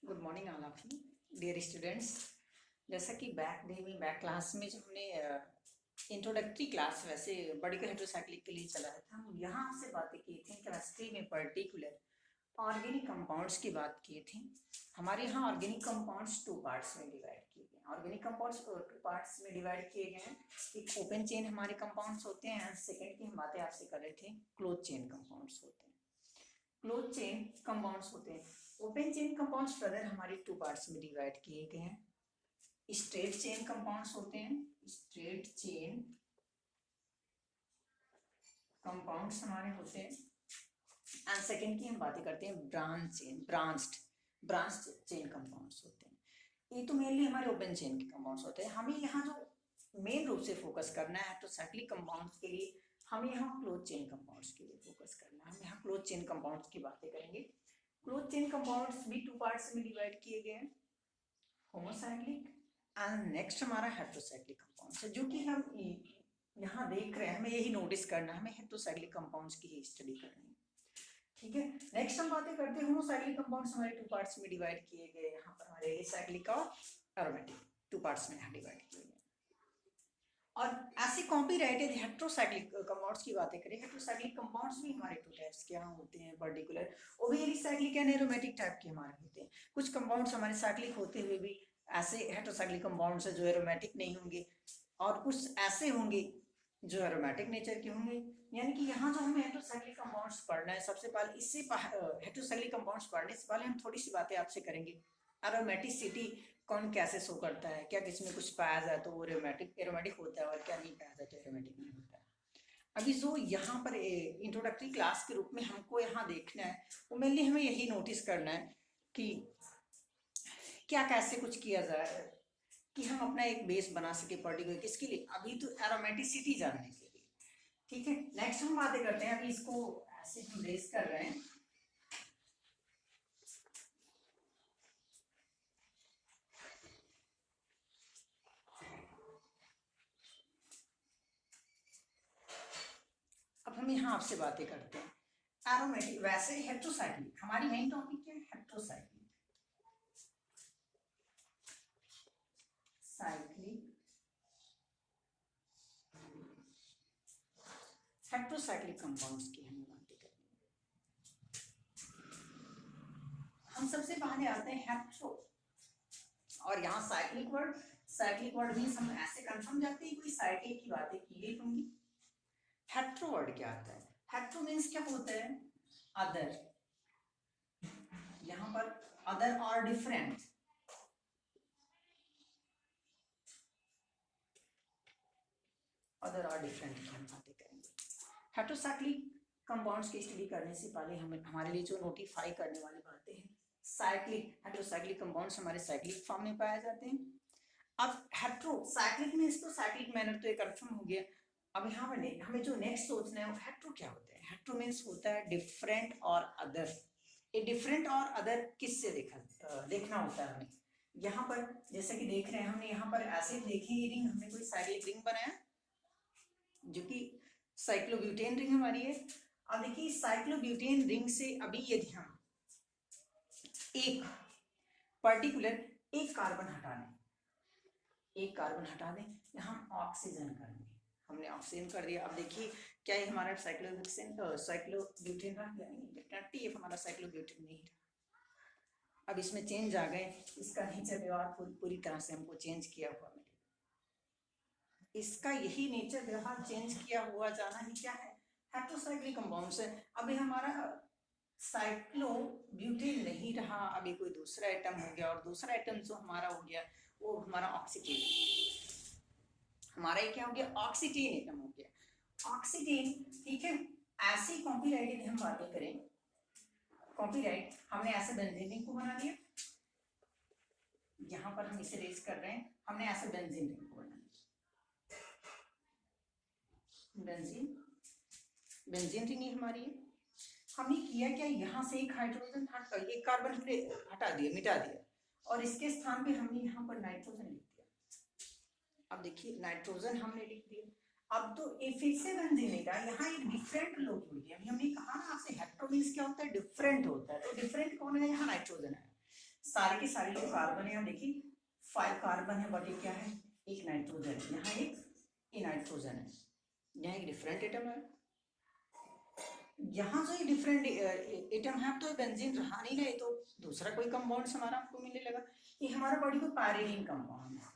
Good morning all of you dear students. जैसा कि back class में जो हमने इंट्रोडक्टरी क्लास वैसे बॉडी हेट्रोसाइक्लिक के लिए चलाया था, हम यहाँ से बातें की थी केमिस्ट्री में पर्टिकुलर ऑर्गेनिक कंपाउंड्स की बात की थी। हमारे यहाँ ऑर्गेनिक कंपाउंड्स टू पार्ट्स में डिवाइड किए गए। ऑर्गेनिक कंपाउंड्स टू पार्ट्स में डिवाइड किए गए हैं। एक ओपन चेन हमारे कंपाउंड्स होते हैं, सेकेंड की हम बातें आपसे कर रहे थे क्लोज चेन कंपाउंड्स होते हैं। क्लोज चेन कंपाउंड्स होते हैं। ओपन चेन कंपाउंड्स फर्दर हमारे टू पार्ट्स में डिवाइड किए गए हैं। स्ट्रेट चेन कंपाउंड्स होते हैं, स्ट्रेट चेन कंपाउंड्स हमारे होते हैं। एंड सेकंड की हम बातें करते हैं ब्रांच्ड चेन कंपाउंड्स होते हैं। ये तो मेनली हमारे ओपन चेन के कंपाउंड्स होते हैं। हमें यहाँ जो मेन रूप से फोकस करना है तो साइक्लिक कंपाउंड्स के लिए हमें यहाँ क्लोज चेन कंपाउंड्स के लिए फोकस करना है। हम यहाँ क्लोज चेन कंपाउंड्स की बातें करेंगे। क्लोज चेन कंपाउंड्स भी टू पार्ट्स में डिवाइड किए गए हैं, होमोसाइक्लिक एंड नेक्स्ट हमारा हेट्रोसाइक्लिक कंपाउंड्स है, जो कि हम यहाँ देख रहे हैं। हमें यही नोटिस करना है, हमें हेट्रोसाइक्लिक कंपाउंड्स की ही स्टडी करनी है। ठीक है, नेक्स्ट हम बातें करते हैं होमोसाइक्लिक कंपाउंड्स हमारे टू पार्ट्स में डिवाइड किए गए। यहाँ पर हमारे एलिसाइक्लिक और एरोमेटिक टू पार्ट्स में यहाँ डिवाइड किए गए। और ऐसे कॉपीराइटेड हेट्रोसाइक्लिक कंपाउंड्स की बातें करें, हेट्रोसाइक्लिक कंपाउंड्स भी हमारे टू टाइप्स के यहाँ होते हैं पर्टिकुलर, वो भी एलिसाइक्लिक एंड एरोमेटिक टाइप के हमारे होते हैं। कुछ कंपाउंड्स हमारे साइक्लिक होते हुए भी ऐसे हेट्रोसाइक्लिक कंपाउंड्स है जो एरोमेटिक नहीं होंगे, और कुछ ऐसे होंगे जो एरोमेटिक नेचर के होंगे। यानी कि यहाँ जो हमें हेट्रोसाइक्लिक कंपाउंड्स पढ़ना है, सबसे पहले इससे हेट्रोसाइक्लिक कंपाउंड्स पढ़ने से पहले हम थोड़ी सी बातें आपसे करेंगे। एरोमेटिसिटी कौन कैसे शो करता है, क्या किसमें कुछ पाया जाए तो वो एरोमेटिक होता है और क्या नहीं पाया जाए तो एरोमेटिक नहीं होता है। अभी जो यहाँ पर इंट्रोडक्टरी क्लास के रूप में हमको यहाँ देखना है, वो मेनली हमें यही नोटिस करना है कि क्या कैसे कुछ किया जाए कि हम अपना एक बेस बना सके पर्टिकुलर किसके लिए, अभी तो एरोमेटिसिटी जानने के लिए। ठीक है, नेक्स्ट हम बातें करते हैं। अभी इसको ऐसे हम रेस कर रहे हैं। अब हम यहाँ आपसे बातें करते हैं एरोमेटिक, वैसे हेट्रोसाइक्लिक हमारी मेन टॉपिक क्या है, हेट्रोसाइक्लिक हेट्रोसाइक्लिक कंपाउंड्स की हम बातें करेंगे। हम सबसे पहले आते हैं हेट्रो, और यहाँ साइक्लिक वर्ड मीन्स हम ऐसे कंफर्म जाते हैं कोई साइक्लिक की बातें की गई होंगी। हेट्रो वर्ड क्या आता है, हेट्रो मीन्स क्या होता है, अदर। यहाँ पर अदर और डिफरेंट, अदर और डिफरेंट की हम बातें करेंगे। हेट्रोसाइक्लिक कंपाउंड्स की स्टडी करने से पहले हमें हमारे लिए जो नोटिफाई करने वाली बातें हैं, साइक्लिक हेट्रोसाइक्लिक कंपाउंड्स हमारे साइक्लिक फॉर्म में पाए जाते हैं। अब हेट्रोसाइक्लिक मींस तो साइक्लिक मैनर तो ये कंफर्म हो गया। अब यहाँ पर हमें जो नेक्स्ट सोचना है वो हेट्रो क्या होता है। हेट्रो मींस होता है डिफरेंट और अदर। ये डिफरेंट और अदर किससे देखना होता है हमें। यहाँ पर जैसे कि देख रहे हैं, हमने यहाँ पर ऐसे देखी रिंग, हमने कोई साइक्लिक रिंग बनाया जो कि साइक्लोब्यूटेन रिंग हमारी है। अब देखिए साइक्लोब्यूटेन रिंग से अभी यदि हम एक पर्टिकुलर एक कार्बन हटा दें, हम ऑक्सीजन कर दें, हमने ऑक्सीजन कर दिया। अब देखिए क्या ये हमारा साइक्लोब्यूटेन रहा या नहीं, डेफिनेटली हमारा साइक्लोब्यूटेन नहीं रहा। अब इसमें चेंज आ गए, इसका नेचर व्यवहार पूरी तरह से हमको चेंज किया हुआ मिलेगा। इसका यही नेचर व्यवहार चेंज किया हुआ जाना ही क्या है, हेट्रोसाइक्लिक कंपाउंड्स है। अभी हमारा साइक्लोब्यूटेन नहीं रहा, अभी कोई दूसरा आइटम हो गया, और दूसरा आइटम जो हमारा हो गया वो हमारा ऑक्सीजन। हमारा ये क्या हो गया, ऑक्सीजन आइटम हो गया, ऑक्सीजन। ठीक है, ऐसी कॉपीराइट यदि हम बातें करें, कॉपीराइट हमने ऐसे बेंजीन को बना दिया, यहाँ पर हम इसे रेज कर रहे हैं, हमने ऐसे बेंजीन रिंग को बना दिया, बेंजीन रिंग हमारी है। हमने किया क्या, यहाँ से एक हाइड्रोजन एक कार्बन हमने हटा दिया, मिटा दिया, और इसके स्थान पे हमने यहाँ पर नाइट्रोजन लिख दिया। अब देखिए नाइट्रोजन हमने लिख दिया, अब तो ये फिर से बेंजीन लेगा, यहाँ एक डिफरेंट लोग जुड़ गए। हमने कहा ना आपसे हेट्रो मींस क्या होता है, डिफरेंट होता है, तो डिफरेंट कौन है, यहाँ नाइट्रोजन है। सारे के सारे जो कार्बन है, यहाँ देखिए 5 कार्बन है, बट ये क्या है, एक नाइट्रोजन है, यहाँ एक नाइट्रोजन है, यहाँ एक डिफरेंट एटम है। यहाँ जो डिफरेंट एटम है, तो बेंजीन रहा नहीं ना, तो दूसरा कोई कंपाउंड हमारा आपको मिलने लगा। ये हमारा बॉडी को पायरिडीन कंपाउंड है,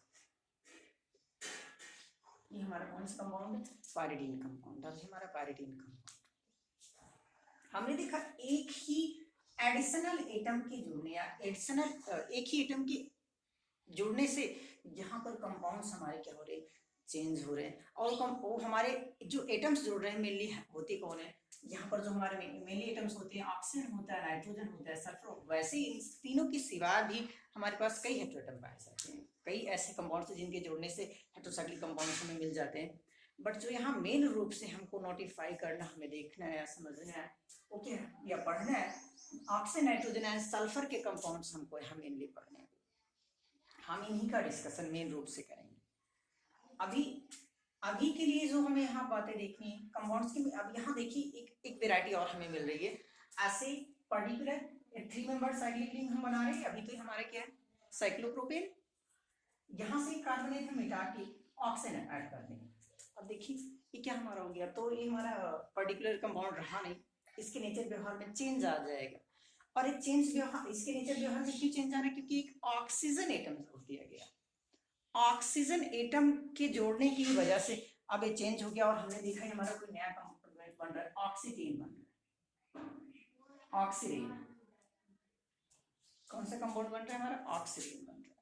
ये हमारा कौन सा कंपाउंड है, पायरिडीन कंपाउंड। अब हमारा पायरिडीन कंपाउंड हमने देखा एक ही एडिशनल एटम के जुड़ने या एडिशनल एक ही एटम के जुड़ने से यहाँ पर कंपाउंड्स हमारे क्या हो रहे, चेंज हो रहे हैं। और वो हमारे जो एटम्स जुड़ रहे हैं मेनली होते कौन है, यहाँ पर जो हमारे मेनली एटम्स होते हैं, ऑक्सीजन होता है, नाइट्रोजन होता है, सल्फर। वैसे इन तीनों के सिवा भी हमारे पास कई हेटेरोएटम पाए जाते हैं, कई ऐसे कंपाउंड्स जिनके जुड़ने से हेटेरोसाइक्लिक कंपाउंड्स हमें मिल जाते हैं। बट जो यहाँ मेन रूप से हमको नोटिफाई करना, हमें देखना है, समझना है, ओके, या पढ़ना है, ऑक्सीजन, नाइट्रोजन एंड सल्फर के कंपाउंड्स हमको यहाँ मेनली पढ़ने हैं। हम इन्हीं का डिस्कशन मेन रूप से करेंगे। अभी के लिए जो हमें यहाँ बातें देखनी है कंपाउंड्स की, अब यहाँ देखिए एक वेराइटी और हमें मिल रही है। ऐसे पर्टिकुलर 3 मेंबर साइक्लिक रिंग हम बना रहे हैं। अभी तो हमारे क्या है, साइक्लोप्रोपेन, यहाँ से कार्बोनेट हम मिटा के ऑक्सीजन ऐड कर देंगे। अब देखिए ये क्या हमारा हो गया, तो ये हमारा पर्टिकुलर कंपाउंड रहा नहीं, इसके नेचर व्यवहार में चेंज आ जाएगा। और एक चेंज व्यवहार, इसके नेचर व्यवहार में क्यों चेंज आ रहा है, क्योंकि एक ऑक्सीजन एटम जोड़ दिया गया। ऑक्सीजन एटम के जोड़ने की वजह से अब ये चेंज हो गया, और हमने देखा है हमारा कोई नया कंपाउंड बन रहा है, ऑक्सीटेन बन रहा है। ऑक्सीडेन, कौन सा कंपाउंड बन रहा है हमारा, ऑक्सीडेन बन रहा है।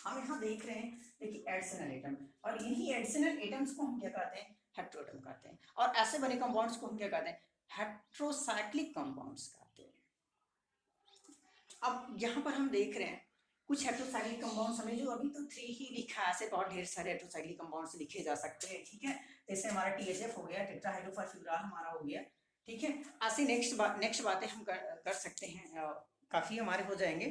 हम यहाँ देख रहे हैं, देखिए एडिशनल एटम, और इन्हीं एडिशनल एटम्स को हम क्या कहते हैं, हेटेरोएटम कहते हैं। और ऐसे बने कंपाउंड्स को हम क्या कहते हैं, हेटेरोसाइक्लिक कंपाउंड्स कहते हैं। अब यहाँ पर हम देख रहे हैं कुछ हेटेरोसाइक्लिक कंपाउंड्स हमें, जो अभी तो 3 ही लिखा है, ऐसे बहुत ढेर सारे हेटेरोसाइक्लिक कंपाउंड्स लिखे जा सकते हैं, ठीक है। जैसे हमारा THF हो गया, टेट्राहाइड्रोफॉस्फेट हमारा हो गया, ठीक है। ऐसे नेक्स्ट बातें हम कर सकते हैं, काफी हमारे हो जाएंगे,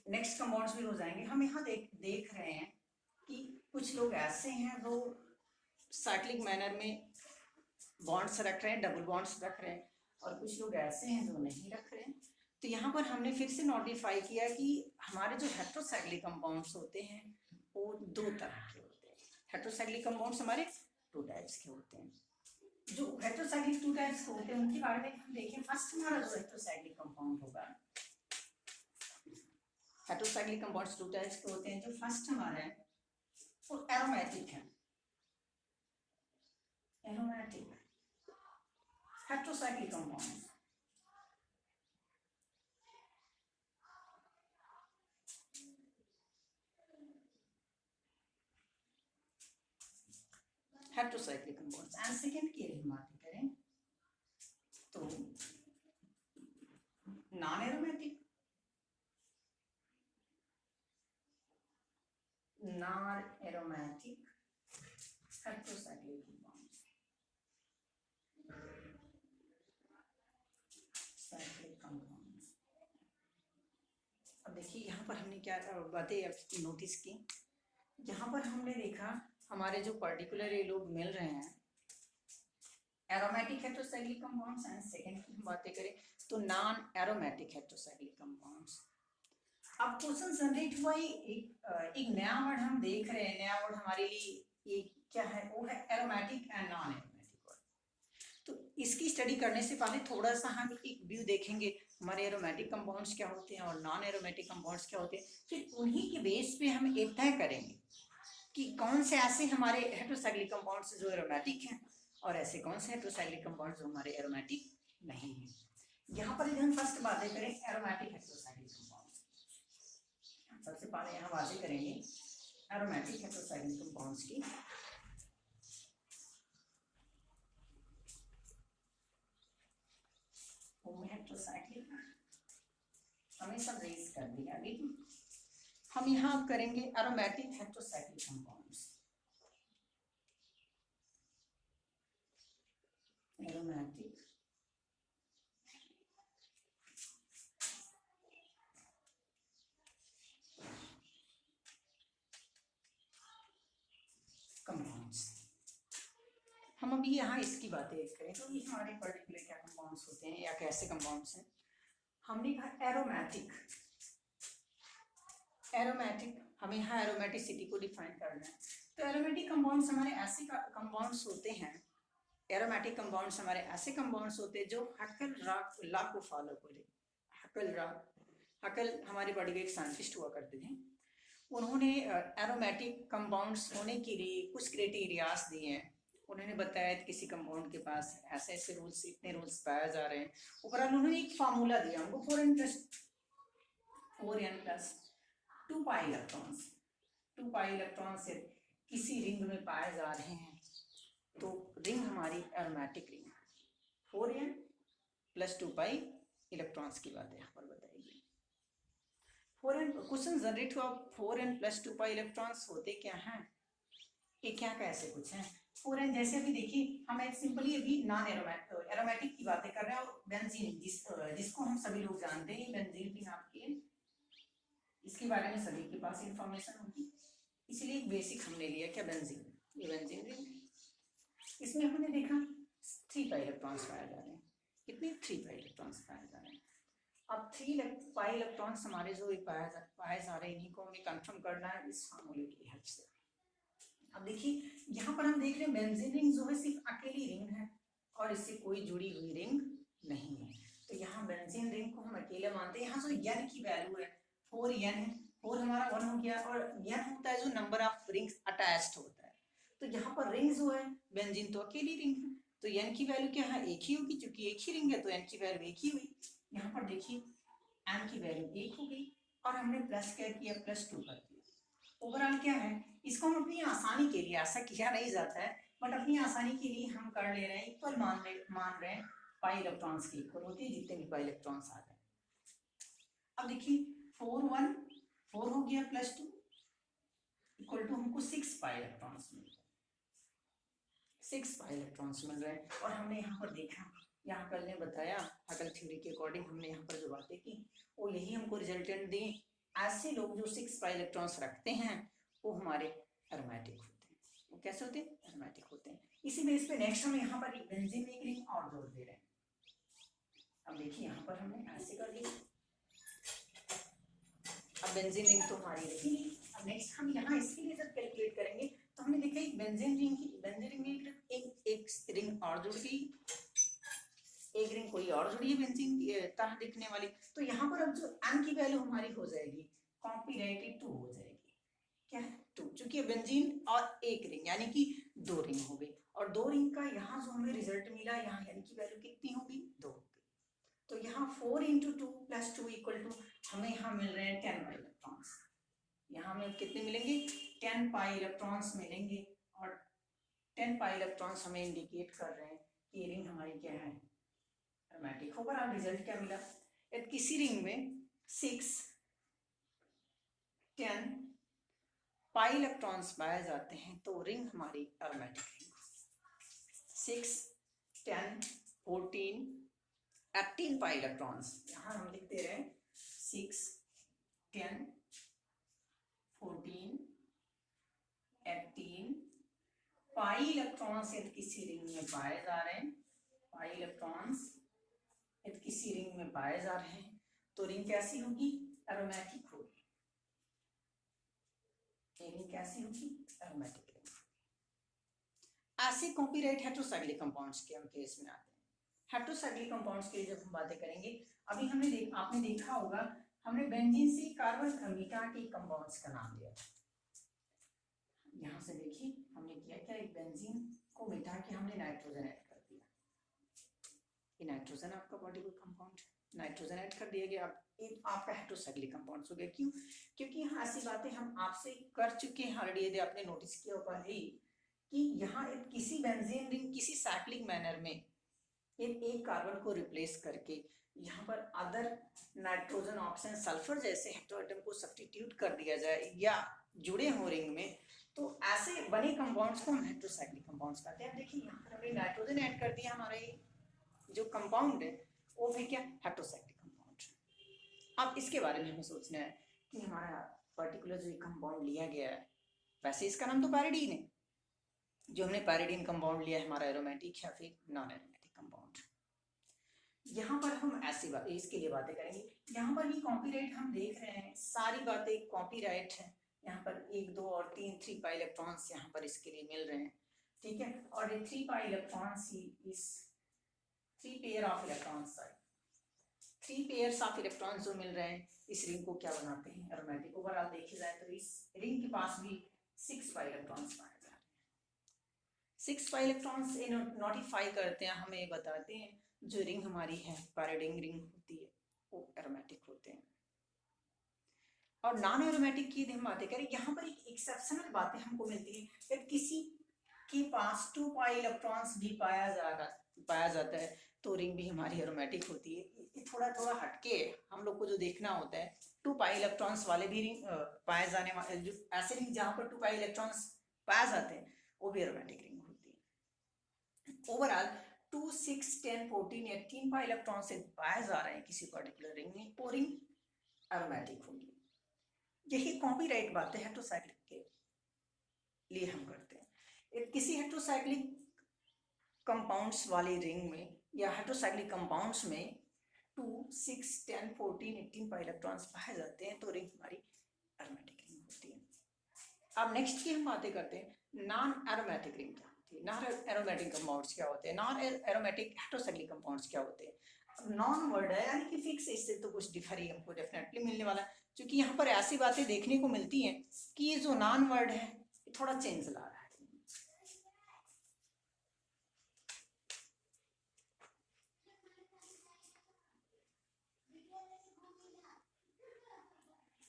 नेक्स्ट कंपाउंड्स भी हो जाएंगे। हम यहाँ देख रहे हैं कि कुछ लोग ऐसे हैं जो साइक्लिक मैनर में बॉन्ड्स रख रहे हैं, डबल बॉन्ड्स रख रहे हैं, और कुछ लोग ऐसे हैं जो नहीं रख रहे हैं। तो यहाँ पर हमने फिर से नोटिफाई किया कि हमारे जो हेटेरोसाइक्लिक कंपाउंड्स होते हैं वो 2 तरह के होते हैं। हेटेरोसाइक्लिक कंपाउंड्स हमारे 2 टाइप्स के होते हैं। जो हेटेरोसाइक्लिक 2 टाइप्स के होते हैं उनके बारे में हम देखें। फर्स्ट हमारा जो हेटेरोसाइक्लिक कंपाउंड होगा, हेटेरोसाइक्लिक कंपाउंड्स 2 टाइप्स के होते हैं। जो फर्स्ट हमारा है वो एरोमेटिक है, aromatic heterocyclic compound. Heterocyclic compounds and second की हम बात करें तो non aromatic, non aromatic heterocyclic compounds, cyclic compounds. अब देखिए यहाँ पर हमने क्या बातें नोटिस की। यहाँ पर हमने देखा हमारे जो पर्टिकुलर ये लोग मिल रहे हैं aromatic heterocyclic compounds, and second की हम बातें करें तो नॉन एरोमेटिक हेटेरोसाइक्लिक कंपाउंड्स। अब क्वेश्चन जनरेट हुआ, एक नया वर्ड हम देख रहे हैं, नया वर्ड हमारे लिए ये क्या है, वो है aromatic and non aromatic word. तो इसकी स्टडी करने से पहले थोड़ा सा हम एक व्यू देखेंगे हमारे एरोमेटिक कंपाउंड्स क्या होते हैं और नॉन एरोमेटिक कंपाउंड्स क्या होते हैं। फिर उन्हीं के बेस पे हम ये तय करेंगे कि कौन से ऐसे हमारे हेटेरोसाइक्लिक कंपाउंड्स जो एरोमेटिक हैं और ऐसे कौन से हेटेरोसाइक्लिक कंपाउंड्स जो हमारे एरोमेटिक नहीं हैं। यहाँ पर यदि हम फर्स्ट बातें करें एरोमेटिक हेटेरोसाइक्लिक कंपाउंड्स, सबसे पहले यहाँ बातें करेंगे एरोमेटिक हेटेरोसाइक्लिक कंपाउंड्स की। हेटेरोसाइक्लिक हमें सब रेज कर दिया, लेकिन हम यहाँ करेंगे aromatic heterocyclic compounds. Aromatic compounds. हम अभी यहाँ इसकी बातें करें तो ये हमारे पर्टिकुलर क्या कंपाउंड्स होते हैं या कैसे कंपाउंड्स हैं। हमने कहा एरोमेटिक, हमें यहाँ एरोमेटिसिटी को डिफाइन करना है। तो एरोमेटिक कंपाउंड्स हमारे ऐसे कंपाउंड्स होते हैं, एरोमेटिक कंपाउंड्स हमारे ऐसे कंपाउंड्स होते हैं जो हकल लॉ को फॉलो करे। हकल हमारे पढ़ के एक साइंटिस्ट हुआ करते थे, उन्होंने एरोमेटिक कंपाउंड्स होने के लिए कुछ क्राइटेरियाज दिए हैं। उन्होंने बताया कि किसी कंपाउंड के पास ऐसे ऐसे रूल्स, इतने रूल्स पाए जा रहे हैं। ओवरऑल उन्होंने एक फार्मूला दिया हमको, 4n+2 pi electrons, 2 pi electron से किसी रिंग में पाए जा रहे हैं तो रिंग हमारी एरोमेटिक रिंग है। 4n+2 पाई इलेक्ट्रॉन्स की बात यहाँ पर बताई गई। 4n क्वेश्चन जनरेट हुआ, 4n+2 पाई इलेक्ट्रॉन्स होते क्या हैं, ये क्या कैसे कुछ है। 4n जैसे अभी देखिए हम एक सिंपली अभी नॉन एरोमेटिक की बातें कर रहे हैं, और बेंजीन जिसको हम सभी लोग जानते हैं, बेंजीन रिंग आपकी है, इसके बारे में सभी के पास इंफॉर्मेशन होगी, इसलिए बेसिक हमने लिया क्या, बेंजीन, ये बेंजीन रिंग। इसमें हमने देखा 3 पाई इलेक्ट्रॉन्स पाए जा रहे हैं, कितने 3 पाई इलेक्ट्रॉन्स पाए जा रहे हैं। अब 3 पाई इलेक्ट्रॉन्स हमारे जो पाए जा रहे हैं, इन्हीं को हमें कंफर्म करना है इस फार्मूले की हेल्प से। अब देखिए यहाँ पर हम देख रहे हैं बेंजीन रिंग जो है सिर्फ अकेली रिंग है और इससे कोई जुड़ी हुई रिंग नहीं है, तो यहाँ बेंजीन रिंग को हम अकेले मानते हैं। यहाँ जो n की वैल्यू है 4n है, 4 हमारा 1 हो गया, और n होता है जो नंबर ऑफ रिंग्स अटैच्ड होता है, तो यहाँ पर रिंग जो है बेंजीन तो अकेली रिंग है, तो n की वैल्यू क्या है, एक ही होगी, क्योंकि एक ही रिंग है तो n की वैल्यू एक ही हुई। यहाँ पर देखिए n की वैल्यू 1 हो गई और हमने प्लस क्या किया, +2 कर दिया। ओवरऑल क्या है, इसको हम अपनी आसानी के लिए, ऐसा किया नहीं जाता है बट अपनी आसानी के लिए हम कर ले रहे हैं, इक्वल मान रहे हैं, पाई इलेक्ट्रॉन्स की इक्वल होती है जितने भी पाई इलेक्ट्रॉन्स आ गए। अब देखिए 4 हो गया +2 इक्वल टू हमको 6 पाई इलेक्ट्रॉन्स मिल रहे हैं, 6 पाई इलेक्ट्रॉन्स मिल रहे हैं। और हमने यहाँ पर देखा, यहाँ कल ने बताया हकल थ्योरी के अकॉर्डिंग हमने यहाँ पर जो बातें की वो यही हमको रिजल्टेंट दी, ऐसे लोग जो 6 पाई इलेक्ट्रॉन्स रखते हैं वो हमारे एरोमेटिक होते हैं। वो कैसे होते हैं, एरोमेटिक होते हैं। इसी बेस पे नेक्स्ट हम यहाँ पर एक बेंजीन रिंग और जोड़ दे रहे हैं। अब देखिए यहाँ पर हमने ऐसे कर दिया, अब बेंजीन रिंग तो हमारी रही नहीं। अब नेक्स्ट हम यहाँ इसके लिए जब कैलकुलेट करेंगे तो हमने देखा एक बेंजीन रिंग में एक रिंग और जुड़ गई, एक रिंग कोई और जुड़ी है बेंजीन की तरह दिखने वाली, तो यहाँ पर अब जो n की वैल्यू हमारी हो जाएगी कॉम्पिरेटिव 2 हो जाएगी, क्या है 2, चूंकि बेंजीन और एक रिंग यानी कि 2 रिंग हो गई, और 2 रिंग का यहाँ जो हमें रिजल्ट मिला, यहाँ n की वैल्यू कितनी होगी, 2 होगी। तो यहाँ 4 × 2 + 2 इक्वल टू हमें यहाँ मिल रहे हैं 10 पाई इलेक्ट्रॉन्स। यहाँ हमें कितने मिलेंगे, 10 पाई इलेक्ट्रॉन्स मिलेंगे, और 10 पाई इलेक्ट्रॉन्स हमें इंडिकेट कर रहे हैं कि रिंग हमारी क्या है, एरोमेटिक। ओवरऑल रिजल्ट क्या मिला, किसी रिंग में 6, 10 पाई इलेक्ट्रॉन्स पाए जाते हैं तो रिंग हमारी एरोमेटिक रिंग। 6, 10, 14, 18 पाई इलेक्ट्रॉन्स, यहाँ हम लिख दे रहे हैं 6, 10, 14, 18 पाई इलेक्ट्रॉन्स यदि किसी रिंग में पाए जा रहे हैं, पाई इलेक्ट्रॉन्स यदि किसी रिंग में पाए जा रहे हैं तो रिंग कैसी होगी, एरोमेटिक होगी। रिंग कैसी होगी, एरोमेटिक रिंग। ऐसे कॉपीराइट हेटेरोसाइक्लिक कंपाउंड्स के हम केस में आते हैं। हेटेरोसाइक्लिक कंपाउंड्स के जब हम बातें करेंगे, अभी आपने देखा होगा हमने बेंजीन से कार्बन मिटा के कंपाउंड्स का नाम लिया। यहाँ से देखिए हमने किया क्या, एक बेंजीन को मिटा के हमने नाइट्रोजन ऐड कर दिया, ये नाइट्रोजन आपका पॉलीमर कंपाउंड, नाइट्रोजन ऐड कर दिया गया, एक आपका हेटेरोसाइक्लिक कंपाउंड हो गया। क्यों, क्योंकि यहाँ ऐसी बातें हम आपसे कर चुके हैं ऑलरेडी, यदि आपने नोटिस किया होगा ही कि यहाँ किसी बेंजीन रिंग किसी साइक्लिक मैनर में एक कार्बन को रिप्लेस करके यहाँ पर अदर नाइट्रोजन ऑक्सीजन सल्फर जैसे हेटेरोएटम को सब्स्टिट्यूट कर दिया जाए या जुड़े हो रिंग में, तो ऐसे बने कंपाउंड्स को हम हेटेरोसाइक्लिक कंपाउंड्स कहते हैं। देखिए यहाँ पर हमने नाइट्रोजन ऐड कर दिया, हमारे जो कंपाउंड है वो भी क्या, हेटेरोसाइक्लिक कंपाउंड। अब इसके बारे में हमें सोचना है कि हमारा पर्टिकुलर जो कंपाउंड लिया गया है, वैसे इसका नाम तो पैरिडीन है, जो हमने पैरिडीन कंपाउंड लिया है हमारा एरोमेटिक या फिर नॉन एरोमेटिक कंपाउंड। यहाँ पर हम ऐसी बात इसके लिए बातें करेंगे। यहाँ पर भी कॉपीराइट हम देख रहे हैं, सारी बातें कॉपीराइट है। यहाँ पर 1 2 और 3 3 पाई इलेक्ट्रॉन्स यहाँ पर इसके लिए मिल रहे हैं, ठीक है। और ये 3 पाई इलेक्ट्रॉन्स ही इस 3 pair of electrons, 3 pairs of electrons जो मिल रहे हैं इस रिंग को क्या बनाते हैं, एरोमेटिक। ओवरऑल देखी जाए तो इस रिंग के पास भी 6 पाई इलेक्ट्रॉन्स पाए जा रहे हैं। 6 पाई इलेक्ट्रॉन्स नोटिफाई करते हैं, हमें बताते हैं जो रिंग हमारी है पैराडिंग रिंग होती है वो एरोमेटिक होते हैं। और नॉन एरोमेटिक की हम बातें करें, यहाँ पर एक एक्सेप्शनल बातें हमको मिलती है कि किसी के पास 2 पाई इलेक्ट्रॉन्स भी पाया जाता है तो रिंग भी हमारी एरोमेटिक होती है। ये थोड़ा थोड़ा हटके हम लोग को जो देखना होता है, 2 पाई इलेक्ट्रॉन्स वाले भी रिंग पाए जाने वाले जो ऐसे रिंग जहाँ पर 2 पाई इलेक्ट्रॉन्स पाए जाते हैं वो भी एरोमेटिक रिंग होती है। ओवरऑल 2 6 10 14 या 3 पाई इलेक्ट्रॉन से पाए जा रहे हैं किसी पर्टिकुलर रिंग में, वो रिंग एरोमेटिक होगी। यही कॉपीराइट बातें हेटेरोसाइक्लिक के लिए हम करते हैं। किसी हेटेरोसाइक्लिक कंपाउंड्स वाली रिंग में या हेटेरोसाइक्लिक कंपाउंड्स में 2 6 10 14 18 पाई इलेक्ट्रॉन्स पाए जाते हैं तो रिंग हमारी एरोमेटिक रिंग होती है। अब नेक्स्ट की हम बातें करते हैं नॉन एरोमेटिक रिंग क्या होती है, नॉन एरोमेटिक कंपाउंड्स क्या होते हैं, नॉन एरोमेटिक हेटेरोसाइक्लिक कंपाउंड्स क्या होते हैं। नॉन वर्ड है यानी कि फिक्स, इससे तो कुछ डिफर ही हमको डेफिनेटली मिलने वाला है, क्योंकि यहाँ पर ऐसी बातें देखने को मिलती हैं कि ये जो नॉन वर्ड है थोड़ा चेंज ला रहा है।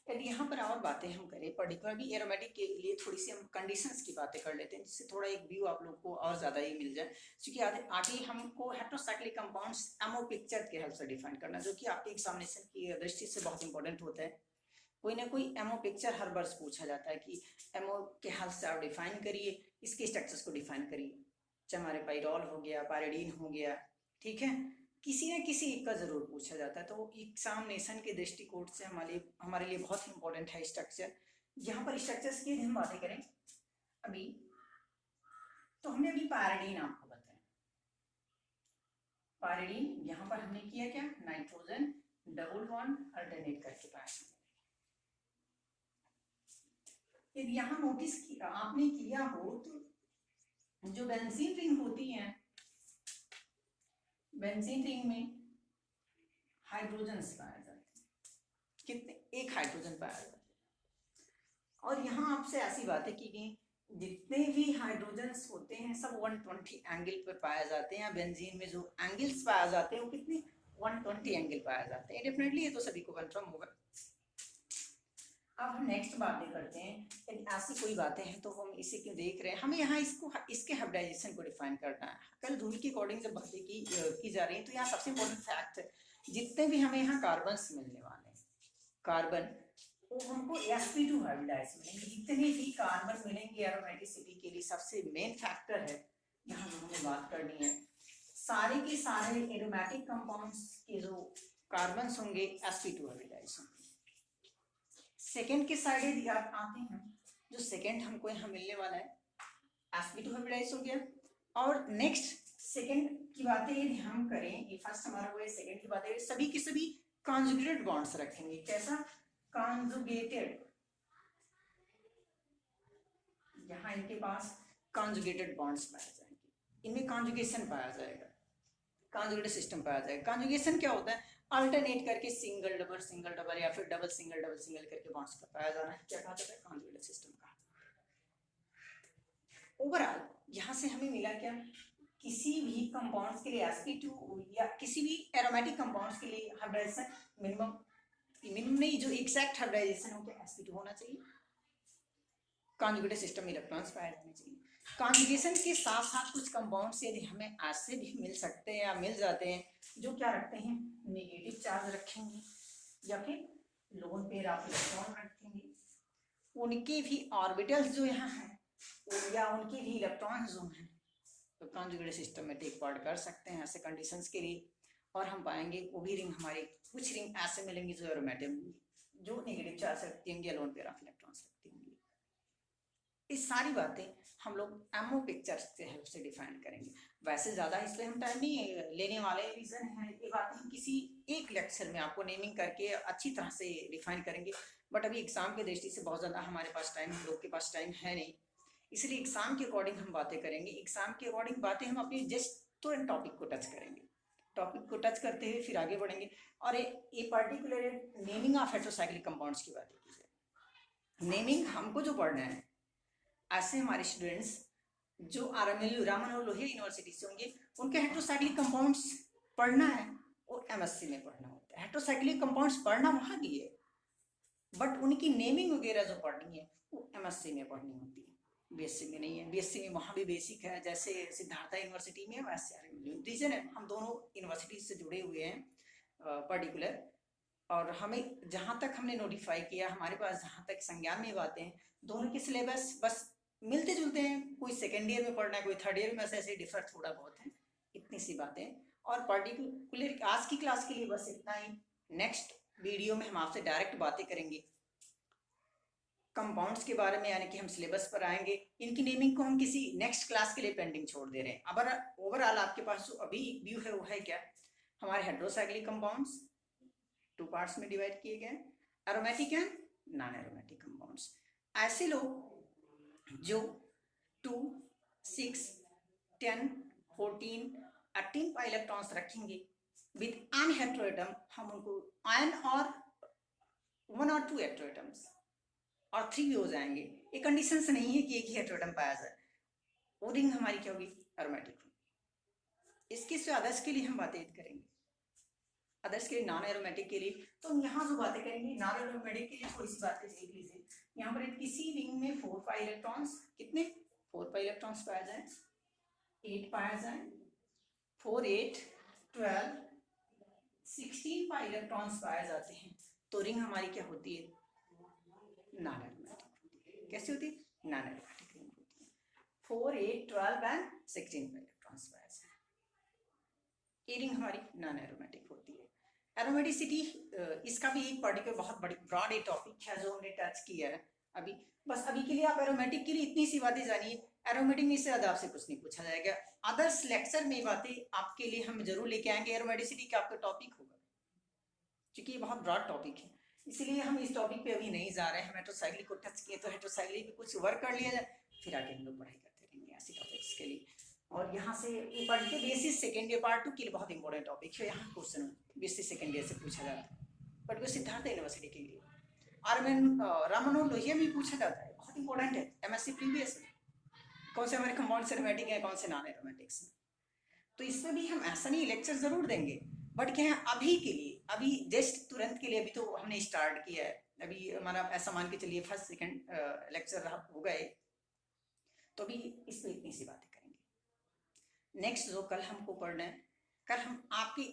यदि यहाँ पर और बातें हम करें पर्टिकुलरली एरोमेटिक के लिए थोड़ी सी हम कंडीशंस की बातें कर लेते हैं जिससे थोड़ा एक व्यू आप लोग को और ज़्यादा ही मिल जाए, क्योंकि आगे हमको हेटेरोसाइक्लिक कंपाउंड्स एमओ पिक्चर के हेल्प से डिफाइन करना, जो कि आपके एग्जामिनेशन की दृष्टि से बहुत इंपॉर्टेंट होता है। कोई ना कोई एमओ पिक्चर हर वर्ष पूछा जाता है कि एमओ के हेल्प से आप डिफाइन करिए, इसके स्ट्रक्चर्स को डिफाइन करिए, चाहे हमारे पाइरॉल हो गया, पायरिडीन हो गया, ठीक है, किसी न किसी एक का जरूर पूछा जाता है। तो एग्जामिनेशन के दृष्टिकोण से हमारे लिए बहुत इंपॉर्टेंट है स्ट्रक्चर। यहाँ पर स्ट्रक्चर्स की हम बातें करें अभी, तो हमने अभी पायरिडीन आपको बताया, पायरिडीन यहाँ पर हमने किया क्या, नाइट्रोजन डबल बॉन्ड अल्टरनेट करके पाया। यदि यहाँ नोटिस किया आपने किया हो तो जो बेंजीन रिंग होती है, बेंजीन रिंग में हाइड्रोजन पाया जाता है, कितने, एक हाइड्रोजन पाया जाता है। और यहाँ आपसे ऐसी बातें की गई जितने भी हाइड्रोजन्स होते हैं सब 120 एंगल पर पाए जाते हैं, या बेंजीन में जो एंगल्स पाए जाते हैं वो कितने 120 एंगल पाए जाते हैं। डेफिनेटली ये तो सभी को कंफर्म होगा। अब हम नेक्स्ट बातें करते हैं, यदि ऐसी कोई बातें हैं तो हम इसे क्यों देख रहे हैं, हमें यहाँ इसके हाइब्रिडाइजेशन को डिफाइन करना है। कल रूल के अकॉर्डिंग जब बातें की जा रही है तो यहाँ सबसे इंपॉर्टेंट फैक्ट है जितने भी हमें यहाँ कार्बन्स मिलने वाले हैं, कार्बन वो हमको sp2 हाइब्रिडाइज मिलेंगे। जितने भी कार्बन मिलेंगे एरोमेटिसिटी के लिए सबसे मेन फैक्टर है यहाँ जो हमें बात करनी है, सारे के सारे एरोमेटिक कंपाउंड्स के जो कार्बन्स होंगे sp2 हाइब्रिडाइज होंगे। सेकेंड के साइड यदि आप आते हैं, जो सेकेंड हमको यहाँ मिलने वाला है sp2 हाइब्रिडाइज हो गया। और नेक्स्ट सेकेंड की बातें यदि हम करें, ये फर्स्ट हमारा हुआ है, सेकेंड की बातें सभी के सभी कॉन्जुगेटेड बॉन्ड्स रखेंगे। कैसा कॉन्जुगेटेड, यहाँ इनके पास कॉन्जुगेटेड बॉन्ड्स पाए जाएंगे, इनमें कॉन्जुगेशन पाया जाएगा, कॉन्जुगेटेड सिस्टम पाया जाएगा। कॉन्जुगेशन क्या होता है, अल्टरनेट करके सिंगल डबल या फिर डबल सिंगल करके बॉन्ड्स का पाया जाना है, क्या कहा जाता है, कॉन्जुगेटेड सिस्टम का। ओवरऑल यहाँ से हमें मिला क्या, किसी भी कंपाउंड्स के लिए sp2 या किसी भी एरोमेटिक कंपाउंड्स के लिए हाइब्रिडाइजेशन मिनिमम नहीं, जो एग्जैक्ट हाइब्रिडाइजेशन हो गया sp2 होना चाहिए, कॉन्जुगेटेड सिस्टम में इलेक्ट्रॉन्स पाए जाने चाहिए। कॉन्जुगेशन के साथ साथ कुछ कंपाउंड्स यदि हमें ऐसे भी मिल सकते हैं या मिल जाते हैं जो क्या रखते हैं, नेगेटिव चार्ज रखेंगे या फिर लोन पेयर ऑफ इलेक्ट्रॉन रखेंगे, उनके भी ऑर्बिटल्स जो यहाँ हैं या उनके भी इलेक्ट्रॉन जो हैं तो कॉन्जुगेटेड सिस्टम में टेक पार्ट कर सकते हैं ऐसे कंडीशंस के लिए। और हम पाएंगे वो भी रिंग हमारे कुछ रिंग ऐसे मिलेंगे जो एरोमेटिक, जो नेगेटिव चार्ज रखती होंगी या लोन पेयर ऑफ इलेक्ट्रॉन्स रखती होंगी। ये सारी बातें हम लोग एमओ पिक्चर्स के हेल्प से डिफाइन करेंगे। वैसे ज़्यादा इसलिए हम टाइम नहीं लेने वाले, रीज़न है ये बात हम किसी एक लेक्चर में आपको नेमिंग करके अच्छी तरह से डिफाइन करेंगे, बट अभी एग्जाम की दृष्टि से बहुत ज़्यादा हमारे पास टाइम, हम लोग के पास टाइम है नहीं, इसलिए एग्जाम के अकॉर्डिंग हम बातें करेंगे। एग्जाम के अकॉर्डिंग बातें हम अपनी जस्ट तुरंत टॉपिक को टच करेंगे, टॉपिक को टच करते हुए फिर आगे बढ़ेंगे। और ये particular naming of heterocyclic compounds की बात की जाए, नेमिंग हमको जो पढ़ना है, ऐसे हमारे स्टूडेंट्स जो RMLU रामन और लोहिया यूनिवर्सिटी से होंगे, उनके हेटेरोसाइक्लिक कंपाउंड्स पढ़ना है और MSc में पढ़ना होता है। हेटेरोसाइक्लिक कंपाउंड्स पढ़ना वहाँ की है, बट उनकी नेमिंग वगैरह जो पढ़नी है वो MSc में पढ़नी होती है, BSc में नहीं है। BSc में वहाँ भी बेसिक है, जैसे सिद्धार्थ यूनिवर्सिटी में, वैसे RMLU। रीजन है हम दोनों यूनिवर्सिटी से जुड़े हुए हैं पर्टिकुलर, और हमें जहाँ तक हमने नोटिफाई किया, हमारे पास जहाँ तक संज्ञान में बातें हैं, दोनों के सिलेबस बस मिलते जुलते हैं। कोई सेकेंड ईयर में पढ़ना है, कोई थर्ड ईयर में, ऐसे डिफर थोड़ा बहुत है, इतनी सी बातें। और पर्टिकुलर आज की क्लास के लिए बस इतना ही। नेक्स्ट वीडियो में हम आपसे डायरेक्ट बातें करेंगे कंपाउंड्स के बारे में, यानी कि हम सिलेबस पर आएंगे। इनकी नेमिंग को हम किसी नेक्स्ट क्लास के लिए पेंडिंग छोड़ दे रहे हैं। अब ओवरऑल आपके पास जो अभी व्यू है वो है क्या, हमारे हेटेरोसाइक्लिक कंपाउंड्स टू पार्ट्स में डिवाइड किए गए, aromatic and non aromatic compounds. ऐसे लोग जो 2, 6, 10, 14, 18 पाई इलेक्ट्रॉन्स रखेंगे विद एन हेटेरोएटम, हम उनको एन और 1 और 2 हेटेरोएटम्स और 3 भी हो जाएंगे। ये कंडीशन से नहीं है कि एक ही हेटेरोएटम पाया जाए, वो रिंग हमारी क्या होगी, एरोमेटिक। इसके से अदर्स के लिए हम बातें करेंगे, अदर्स के लिए नॉन एरोमेटिक के लिए। तो हम यहाँ जो बातें करेंगे नॉन एरोमेटिक के लिए, थोड़ी सी बातें देख लीजिए। यहाँ पर किसी रिंग में 4 पाई इलेक्ट्रॉन्स, कितने 4 पाई इलेक्ट्रॉन्स पाया जाए, 8 पाया जाए, 4, 8, 12, 16 पाई इलेक्ट्रॉन्स पाए जाते हैं, तो रिंग हमारी क्या होती है, नॉन एरोमेटिक। कैसी होती है, नॉन एरोमेटिक रिंग होती है। 4, 8, 12 एंड 16 पाई इलेक्ट्रॉन्स पाए जाए, ये रिंग हमारी नॉन एरोमेटिक होती है। एरोमेटिसिटी, इसका भी एक पर्टिकुलर बहुत बड़ी ब्रॉड एक टॉपिक है जो हमने टच किया है अभी। बस अभी के लिए आप एरोमेटिक के लिए इतनी सी बातें जानिए, एरोमेटिक में इससे ज़्यादा आपसे कुछ नहीं पूछा जाएगा। अदर्स लेक्चर में बातें आपके लिए हम जरूर लेके आएंगे, एरोमेटिसिटी का आपका टॉपिक होगा, क्योंकि ये बहुत ब्रॉड टॉपिक है, इसीलिए हम इस टॉपिक पे अभी नहीं जा रहे हैं। हेटेरोसाइक्लिक को टच किए तो हेटेरोसाइक्लिक पे कुछ वर्क कर लिया जाए, फिर आगे हम लोग पढ़ाई करते रहेंगे ऐसे टॉपिक्स के लिए। और यहाँ से ये पढ़ के बेसिस सेकेंड ईयर पार्ट 2 के लिए बहुत इंपॉर्टेंट टॉपिक है, यहाँ क्वेश्चन बेसिस सेकेंड ईयर से पूछा जाता है, बट वो सिद्धार्थ यूनिवर्सिटी के लिए। रामन और लोहिया में पूछा जाता है, बहुत इंपॉर्टेंट है MSc प्रीवियस में, कौन से हमारे कंपाउंड एरोमेटिक है, कौन से नॉन एरोमेटिक्स हैं। तो इसमें भी हम ऐसा नहीं लेक्चर जरूर देंगे, बट क्या है अभी के लिए, अभी जस्ट तुरंत के लिए, अभी तो हमने स्टार्ट किया है, अभी हमारा ऐसा मान के चलिए फर्स्ट सेकंड लेक्चर हो गए, तो अभी इस पर इतनी सी बातें करेंगे। नेक्स्ट जो कल हमको पढ़ना है, कल हम आपकी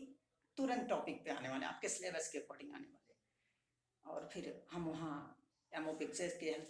तुरंत टॉपिक पे आने वाले, आपके सिलेबस के अकॉर्डिंग आने वाले, और फिर हम वहाँ एमओ पिक्चर्स के हेल्प से